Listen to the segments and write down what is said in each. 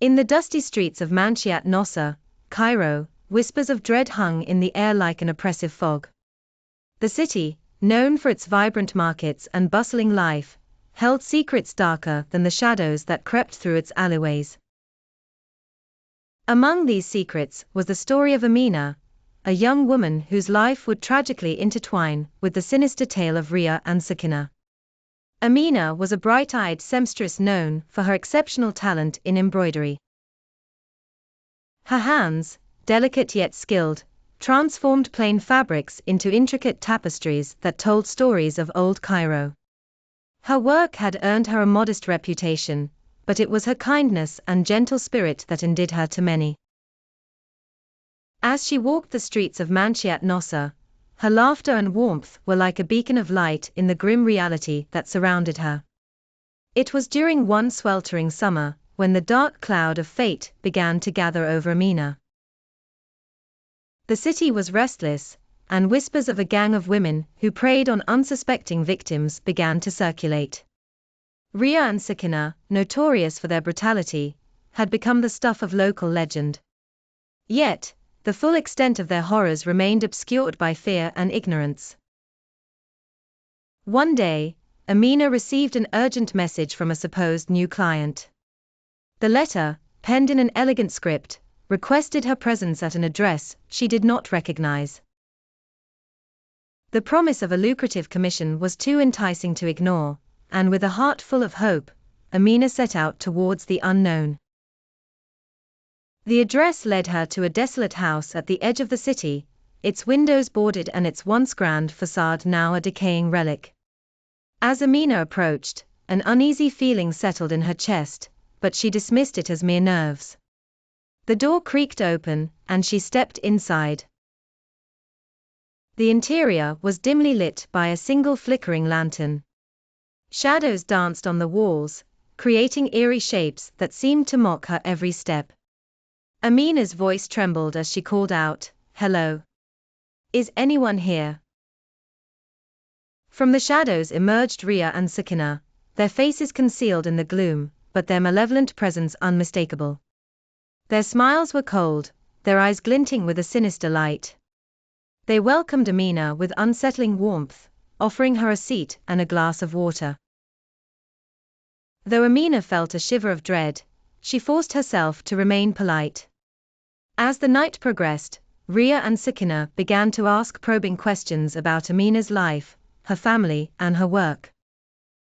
In the dusty streets of Manshiyat Nasr, Cairo, whispers of dread hung in the air like an oppressive fog. The city, known for its vibrant markets and bustling life, held secrets darker than the shadows that crept through its alleyways. Among these secrets was the story of Amina, a young woman whose life would tragically intertwine with the sinister tale of Riya and Sakina. Amina was a bright-eyed seamstress known for her exceptional talent in embroidery. Her hands, delicate yet skilled, transformed plain fabrics into intricate tapestries that told stories of old Cairo. Her work had earned her a modest reputation, but it was her kindness and gentle spirit that endeared her to many. As she walked the streets of Manshiyat Nasr, her laughter and warmth were like a beacon of light in the grim reality that surrounded her. It was during one sweltering summer, when the dark cloud of fate began to gather over Amina. The city was restless, and whispers of a gang of women who preyed on unsuspecting victims began to circulate. Riya and Sakina, notorious for their brutality, had become the stuff of local legend. Yet, the full extent of their horrors remained obscured by fear and ignorance. One day, Amina received an urgent message from a supposed new client. The letter, penned in an elegant script, requested her presence at an address she did not recognize. The promise of a lucrative commission was too enticing to ignore, and with a heart full of hope, Amina set out towards the unknown. The address led her to a desolate house at the edge of the city, its windows boarded and its once grand facade now a decaying relic. As Amina approached, an uneasy feeling settled in her chest, but she dismissed it as mere nerves. The door creaked open, and she stepped inside. The interior was dimly lit by a single flickering lantern. Shadows danced on the walls, creating eerie shapes that seemed to mock her every step. Amina's voice trembled as she called out, "Hello. Is anyone here?" From the shadows emerged Riya and Sakina, their faces concealed in the gloom, but their malevolent presence unmistakable. Their smiles were cold, their eyes glinting with a sinister light. They welcomed Amina with unsettling warmth, offering her a seat and a glass of water. Though Amina felt a shiver of dread, she forced herself to remain polite. As the night progressed, Riya and Sakina began to ask probing questions about Amina's life, her family, and her work.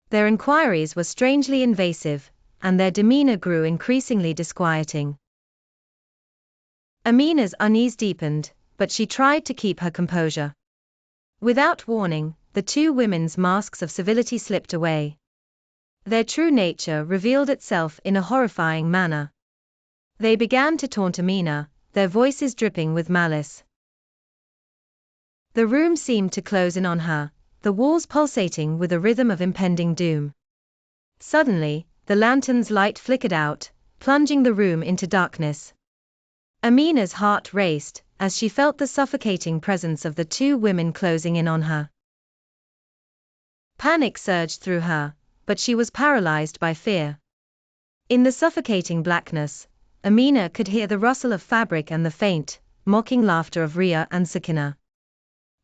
Their inquiries were strangely invasive, and their demeanor grew increasingly disquieting. Amina's unease deepened, but she tried to keep her composure. Without warning, the two women's masks of civility slipped away. Their true nature revealed itself in a horrifying manner. They began to taunt Amina, their voices dripping with malice. The room seemed to close in on her, the walls pulsating with a rhythm of impending doom. Suddenly, the lantern's light flickered out, plunging the room into darkness. Amina's heart raced, as she felt the suffocating presence of the two women closing in on her. Panic surged through her, but she was paralyzed by fear. In the suffocating blackness, Amina could hear the rustle of fabric and the faint, mocking laughter of Riya and Sakina.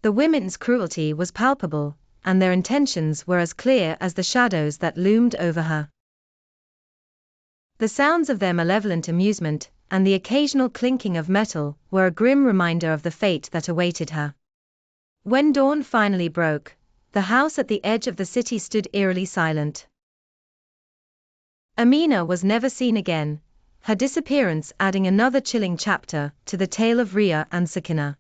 The women's cruelty was palpable, and their intentions were as clear as the shadows that loomed over her. The sounds of their malevolent amusement, and the occasional clinking of metal, were a grim reminder of the fate that awaited her. When dawn finally broke, the house at the edge of the city stood eerily silent. Amina was never seen again, her disappearance adding another chilling chapter to the tale of Riya and Sakina.